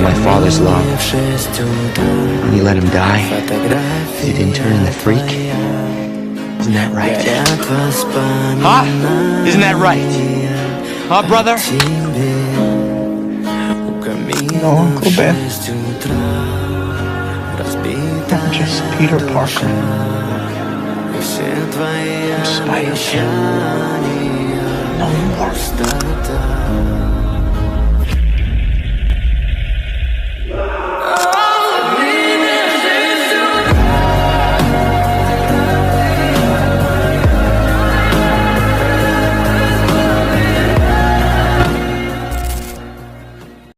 my father's love. When he let him die, he didn't turn in the freak. Isn't that right? Huh? Isn't that right? Huh, brother? No, Uncle Ben. I'm just Peter Parker. I'm Spider-Man. No more.